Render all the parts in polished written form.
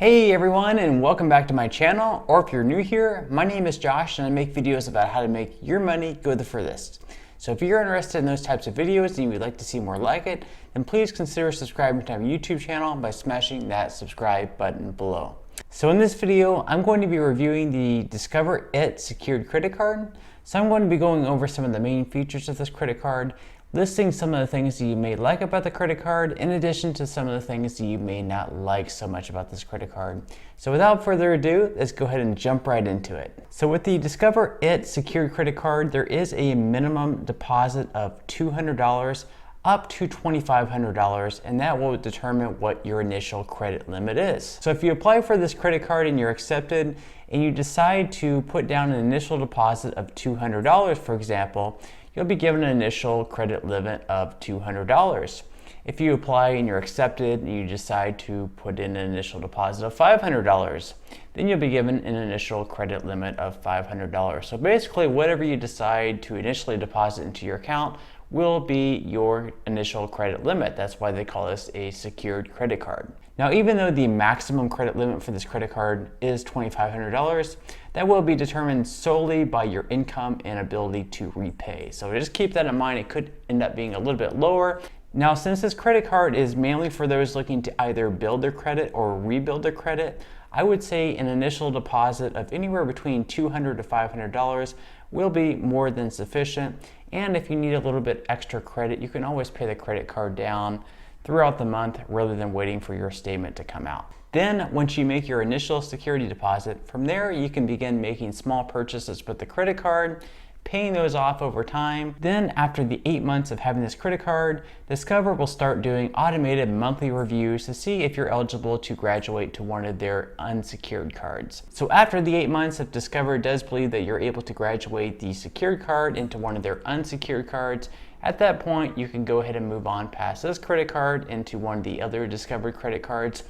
Hey everyone, and welcome back to my channel, or if you're new here, my name is Josh and I make videos about how to make your money go the furthest. So if you're interested in those types of videos and you would like to see more like it, then please consider subscribing to my YouTube channel by smashing that subscribe button below. So in this video, I'm going to be reviewing the Discover It secured credit card. So I'm going to be going over some of the main features of this credit card, listing some of the things that you may like about the credit card, in addition to some of the things that you may not like so much about this credit card. So without further ado, let's go ahead and jump right into it. So with the Discover It secured credit card, there is a minimum deposit of $200 up to $2,500, and that will determine what your initial credit limit is. So if you apply for this credit card and you're accepted, and you decide to put down an initial deposit of $200, for example, you'll be given an initial credit limit of $200. If you apply and you're accepted and you decide to put in an initial deposit of $500, then you'll be given an initial credit limit of $500. So basically, whatever you decide to initially deposit into your account will be your initial credit limit. That's why they call this a secured credit card. Now, even though the maximum credit limit for this credit card is $2,500, that will be determined solely by your income and ability to repay. So just keep that in mind. It could end up being a little bit lower. Now, since this credit card is mainly for those looking to either build their credit or rebuild their credit, I would say an initial deposit of anywhere between $200 to $500 will be more than sufficient. And if you need a little bit extra credit, you can always pay the credit card down throughout the month rather than waiting for your statement to come out. Then once you make your initial security deposit, from there you can begin making small purchases with the credit card, paying those off over time. Then after the 8 months of having this credit card, Discover will start doing automated monthly reviews to see if you're eligible to graduate to one of their unsecured cards. So after the 8 months, if Discover does believe that you're able to graduate the secured card into one of their unsecured cards, at that point you can go ahead and move on past this credit card into one of the other Discover credit cards.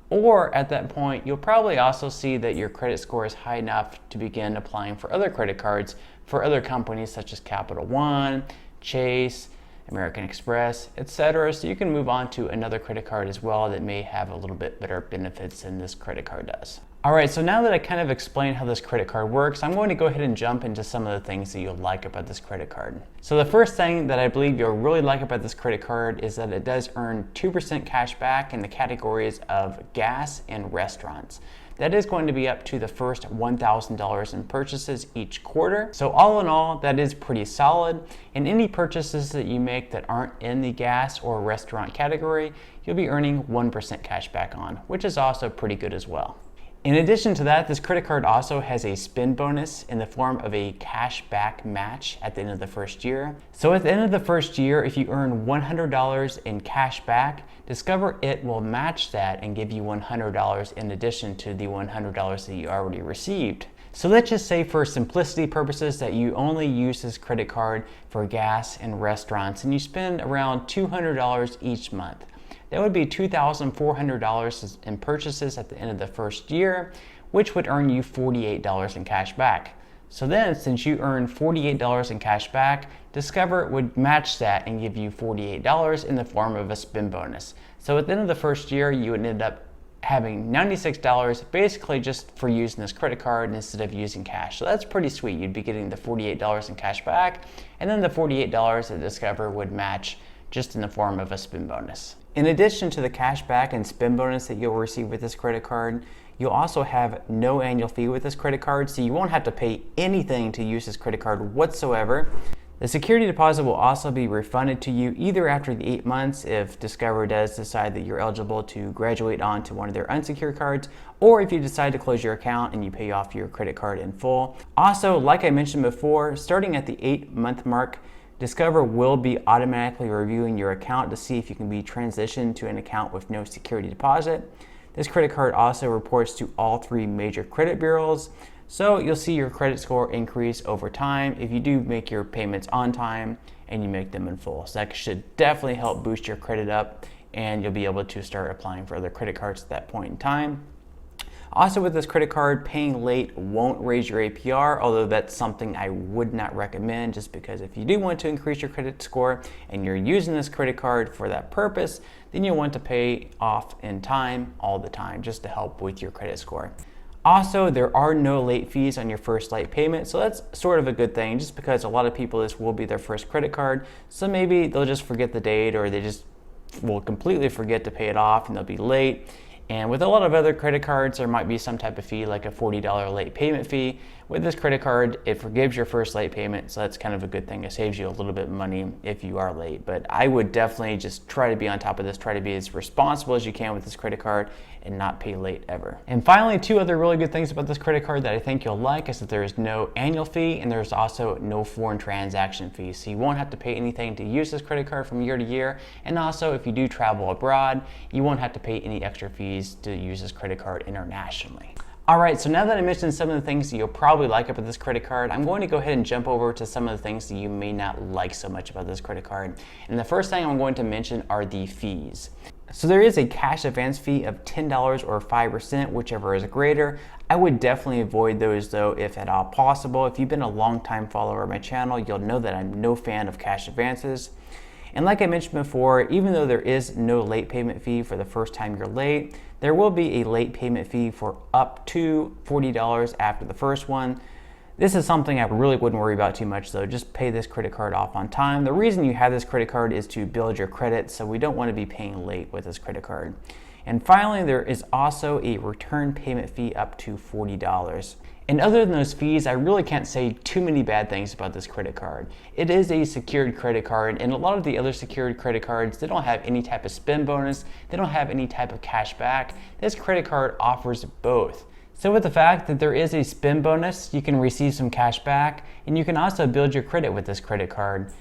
Or at that point, you'll probably also see that your credit score is high enough to begin applying for other credit cards for other companies such as Capital One, Chase, American Express, etc. So you can move on to another credit card as well that may have a little bit better benefits than this credit card does. All right, so now that I kind of explained how this credit card works, I'm going to go ahead and jump into some of the things that you'll like about this credit card. So the first thing that I believe you'll really like about this credit card is that it does earn 2% cash back in the categories of gas and restaurants. That is going to be up to the first $1,000 in purchases each quarter. So all in all, that is pretty solid. And any purchases that you make that aren't in the gas or restaurant category, you'll be earning 1% cash back on, which is also pretty good as well. In addition to that, this credit card also has a spend bonus in the form of a cash back match at the end of the first year. So at the end of the first year, if you earn $100 in cash back, Discover It will match that and give you $100 in addition to the $100 that you already received. So let's just say for simplicity purposes that you only use this credit card for gas and restaurants and you spend around $200 each month. That would be $2,400 in purchases at the end of the first year, which would earn you $48 in cash back. So then, since you earn $48 in cash back, Discover would match that and give you $48 in the form of a spend bonus. So at the end of the first year, you would end up having $96 basically just for using this credit card instead of using cash. So that's pretty sweet. You'd be getting the $48 in cash back, and then the $48 that Discover would match just in the form of a spend bonus. In addition to the cash back and spend bonus that you'll receive with this credit card, you'll also have no annual fee with this credit card, so you won't have to pay anything to use this credit card whatsoever. The security deposit will also be refunded to you either after the 8 months if Discover does decide that you're eligible to graduate on to one of their unsecured cards, or if you decide to close your account and you pay off your credit card in full. Also, like I mentioned before, starting at the 8-month mark, Discover will be automatically reviewing your account to see if you can be transitioned to an account with no security deposit. This credit card also reports to all 3 major credit bureaus, so you'll see your credit score increase over time if you do make your payments on time and you make them in full. So that should definitely help boost your credit up, and you'll be able to start applying for other credit cards at that point in time. Also with this credit card, paying late won't raise your APR, although that's something I would not recommend, just because if you do want to increase your credit score and you're using this credit card for that purpose, then you'll want to pay off in time all the time just to help with your credit score. Also, there are no late fees on your first late payment, so that's sort of a good thing, just because a lot of people, this will be their first credit card, so maybe they'll just forget the date, or they just will completely forget to pay it off and they'll be late. And with a lot of other credit cards, there might be some type of fee, like a $40 late payment fee. With this credit card, it forgives your first late payment, so that's kind of a good thing. It saves you a little bit of money if you are late. But I would definitely just try to be on top of this, try to be as responsible as you can with this credit card and not pay late ever. And finally, two other really good things about this credit card that I think you'll like is that there is no annual fee, and there's also no foreign transaction fee. So you won't have to pay anything to use this credit card from year to year. And also, if you do travel abroad, you won't have to pay any extra fees to use this credit card internationally. All right, so now that I mentioned some of the things that you'll probably like about this credit card, I'm going to go ahead and jump over to some of the things that you may not like so much about this credit card. And the first thing I'm going to mention are the fees. So there is a cash advance fee of $10 or 5%, whichever is greater. I would definitely avoid those though, if at all possible. If you've been a long-time follower of my channel, you'll know that I'm no fan of cash advances. And like I mentioned before, even though there is no late payment fee for the first time you're late, there will be a late payment fee for up to $40 after the first one. This is something I really wouldn't worry about too much though. Just pay this credit card off on time. The reason you have this credit card is to build your credit, so we don't want to be paying late with this credit card. And finally, there is also a return payment fee up to $40. And other than those fees, I really can't say too many bad things about this credit card. It is a secured credit card, and a lot of the other secured credit cards, they don't have any type of spend bonus, they don't have any type of cash back. This credit card offers both. So with the fact that there is a spend bonus, you can receive some cash back, and you can also build your credit with this credit card.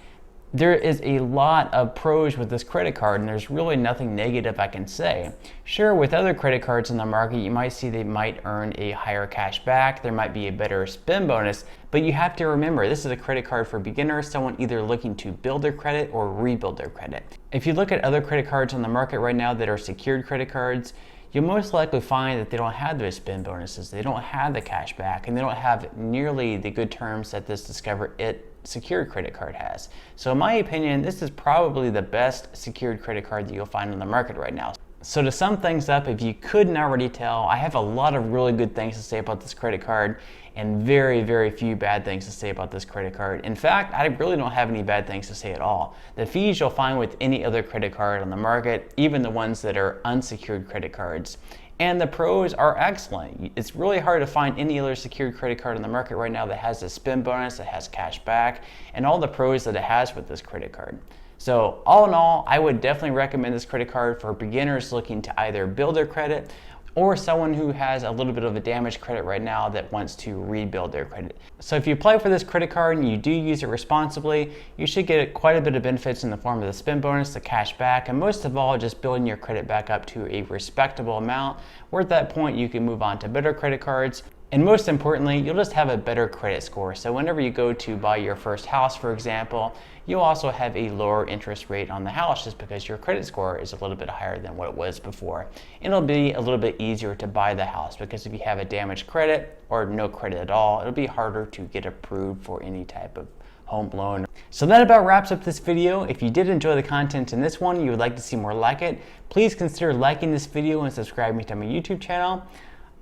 There is a lot of pros with this credit card, and there's really nothing negative I can say. Sure, with other credit cards in the market, you might see they might earn a higher cash back, there might be a better spend bonus, but you have to remember, this is a credit card for beginners, someone either looking to build their credit or rebuild their credit. If you look at other credit cards on the market right now that are secured credit cards, you'll most likely find that they don't have those spend bonuses, they don't have the cash back, and they don't have nearly the good terms that this Discover It secured credit card has. So in my opinion, this is probably the best secured credit card that you'll find on the market right now. So to sum things up, if you couldn't already tell, I have a lot of really good things to say about this credit card and very, very few bad things to say about this credit card. In fact, I really don't have any bad things to say at all. The fees you'll find with any other credit card on the market, even the ones that are unsecured credit cards. And the pros are excellent. It's really hard to find any other secured credit card on the market right now that has a spend bonus, that has cash back, and all the pros that it has with this credit card. So all in all, I would definitely recommend this credit card for beginners looking to either build their credit or someone who has a little bit of a damaged credit right now that wants to rebuild their credit. So if you apply for this credit card and you do use it responsibly, you should get quite a bit of benefits in the form of the spend bonus, the cash back, and most of all, just building your credit back up to a respectable amount, where at that point you can move on to better credit cards. And most importantly, you'll just have a better credit score. So whenever you go to buy your first house, for example, you'll also have a lower interest rate on the house just because your credit score is a little bit higher than what it was before. It'll be a little bit easier to buy the house because if you have a damaged credit or no credit at all, it'll be harder to get approved for any type of home loan. So that about wraps up this video. If you did enjoy the content in this one, you would like to see more like it, please consider liking this video and subscribing to my YouTube channel.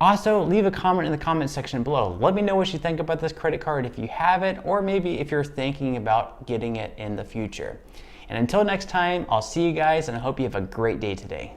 Also, leave a comment in the comment section below. Let me know what you think about this credit card if you have it, or maybe if you're thinking about getting it in the future. And until next time, I'll see you guys, and I hope you have a great day today.